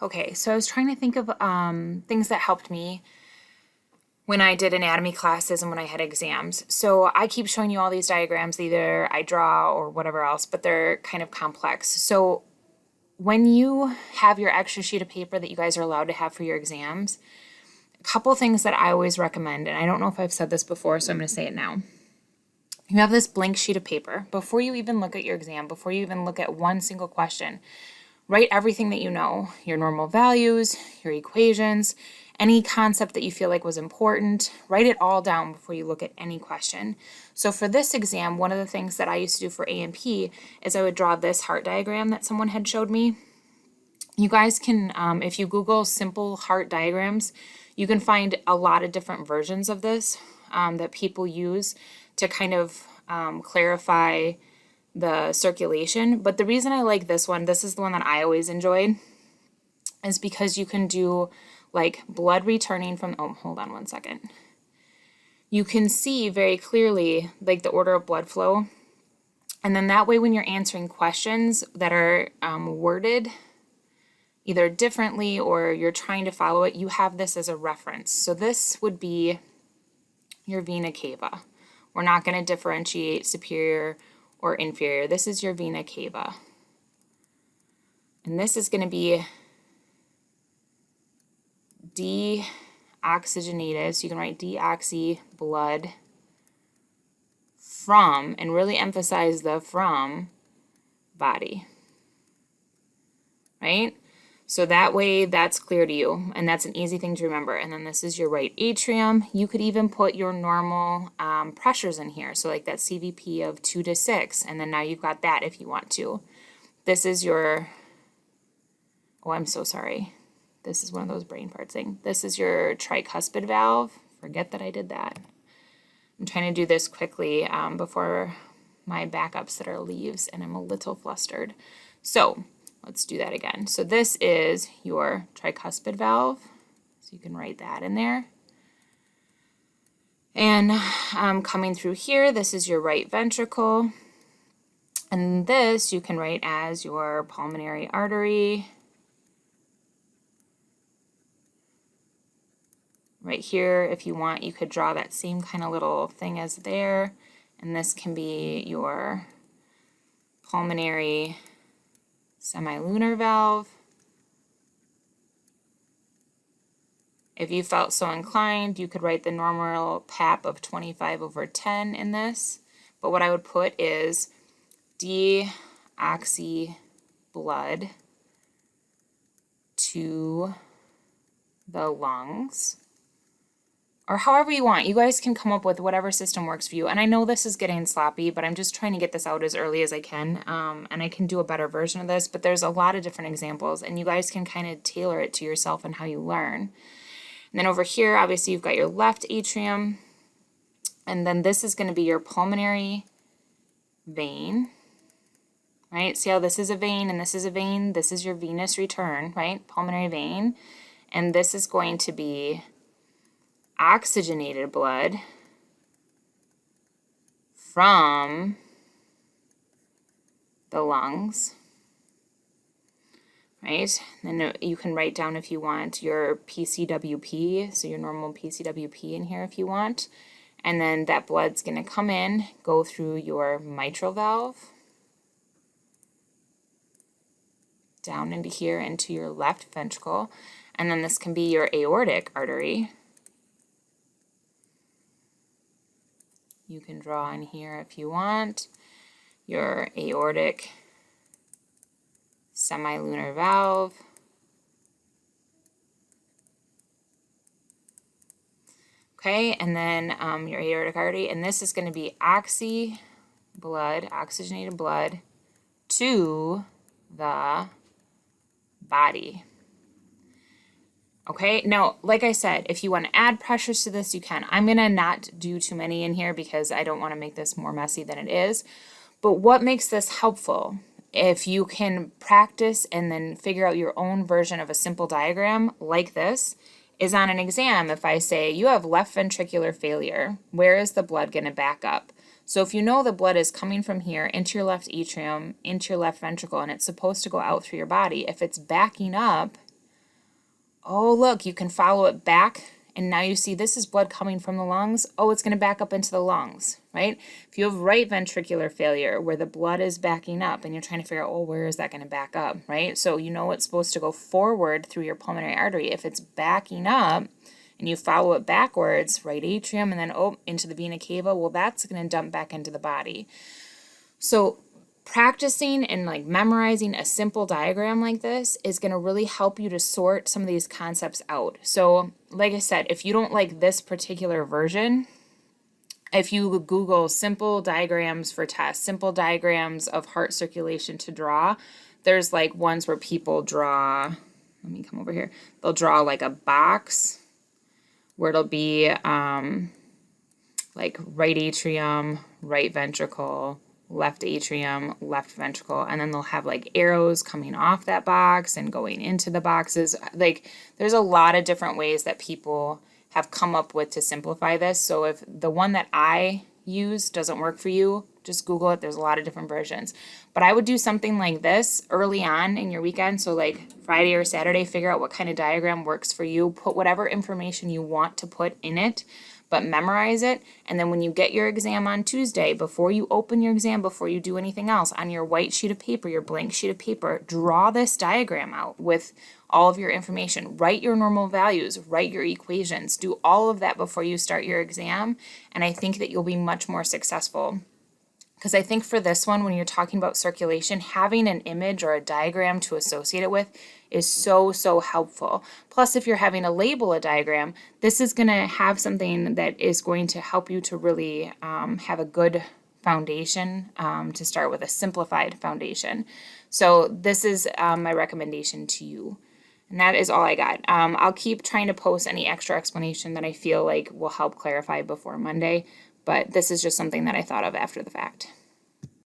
Okay, so I was trying to think of things that helped me when I did anatomy classes and when I had exams. So I keep showing you all these diagrams, either I draw or whatever else, but they're kind of complex. So when you have your extra sheet of paper that you guys are allowed to have for your exams, a couple things that I always recommend, and I don't know if I've said this before, so I'm going to say it now. You have this blank sheet of paper. Before you even look at your exam, before you even look at one single question, write everything that you know, your normal values, your equations, any concept that you feel like was important. Write it all down before you look at any question. So for this exam, one of the things that I used to do for A&P is I would draw this heart diagram that someone had showed me. You guys can, if you Google simple heart diagrams, you can find a lot of different versions of this that people use to kind of clarify the circulation. But the reason I like this one, this is the one that I always enjoyed, is because you can do like blood returning from, oh, hold on one second. You can see very clearly like the order of blood flow. And then that way when you're answering questions that are worded either differently or you're trying to follow it, you have this as a reference. So this would be your vena cava. We're not going to differentiate superior or inferior. This is your vena cava. And this is going to be deoxygenated, so you can write deoxy blood from, and really emphasize the from, body. Right? So that way that's clear to you, and that's an easy thing to remember. And then this is your right atrium. You could even put your normal pressures in here, so like that CVP of 2 to 6, and then now you've got that if you want to. This is your, oh, I'm so sorry. This is one of those brain farts thing. This is your tricuspid valve. Forget that I did that. I'm trying to do this quickly before my backup sitter leaves, and I'm a little flustered. So let's do that again. So this is your tricuspid valve. So you can write that in there. And coming through here, this is your right ventricle. And this you can write as your pulmonary artery. Right here, if you want, you could draw that same kind of little thing as there. And this can be your pulmonary semilunar valve. If you felt so inclined, you could write the normal PAP of 25/10 in this. But what I would put is deoxy blood to the lungs. Or however you want. You guys can come up with whatever system works for you. And I know this is getting sloppy, but I'm just trying to get this out as early as I can. And I can do a better version of this, but there's a lot of different examples, and you guys can kind of tailor it to yourself and how you learn. And then over here, obviously, you've got your left atrium. And then this is going to be your pulmonary vein. Right? See how this is a vein and this is a vein? This is your venous return, right? Pulmonary vein. And this is going to be oxygenated blood from the lungs, right? Then you can write down, if you want, your PCWP, so your normal PCWP in here if you want. And then that blood's going to come in, go through your mitral valve, down into here, into your left ventricle. And then this can be your aortic artery. You can draw in here if you want your aortic semilunar valve. Okay, and then your aortic artery, and this is going to be oxygenated blood to the body. Okay, now, like I said, if you want to add pressures to this, you can. I'm going to not do too many in here because I don't want to make this more messy than it is. But what makes this helpful, if you can practice and then figure out your own version of a simple diagram like this, is on an exam, if I say you have left ventricular failure, where is the blood going to back up? So if you know the blood is coming from here into your left atrium, into your left ventricle, and it's supposed to go out through your body, if it's backing up Oh, look, you can follow it back. And now you see this is blood coming from the lungs. Oh, it's going to back up into the lungs, right? If you have right ventricular failure where the blood is backing up and you're trying to figure out, oh, where is that going to back up, right? So you know it's supposed to go forward through your pulmonary artery. If it's backing up and you follow it backwards, right atrium, and then into the vena cava, well, that's going to dump back into the body. So practicing and like memorizing a simple diagram like this is going to really help you to sort some of these concepts out. So like I said, if you don't like this particular version, if you Google simple diagrams for tests, simple diagrams of heart circulation to draw, there's like ones where people draw, let me come over here, they'll draw like a box where it'll be like right atrium, right ventricle, left atrium, left ventricle, and then they'll have like arrows coming off that box and going into the boxes. Like there's a lot of different ways that people have come up with to simplify this. So if the one that I use doesn't work for you, just Google it. There's a lot of different versions. But I would do something like this early on in your weekend. So like Friday or Saturday, figure out what kind of diagram works for you. Put whatever information you want to put in it, but memorize it. And then when you get your exam on Tuesday, before you open your exam, before you do anything else, on your white sheet of paper, your blank sheet of paper, draw this diagram out with all of your information. Write your normal values, write your equations, do all of that before you start your exam. And I think that you'll be much more successful. Because I think for this one, when you're talking about circulation, having an image or a diagram to associate it with is so helpful. Plus, if you're having to label a diagram, this is going to have something that is going to help you to really have a good foundation to start with, a simplified foundation. So this is my recommendation to you. And that is all I got. I'll keep trying to post any extra explanation that I feel like will help clarify before Monday. But this is just something that I thought of after the fact.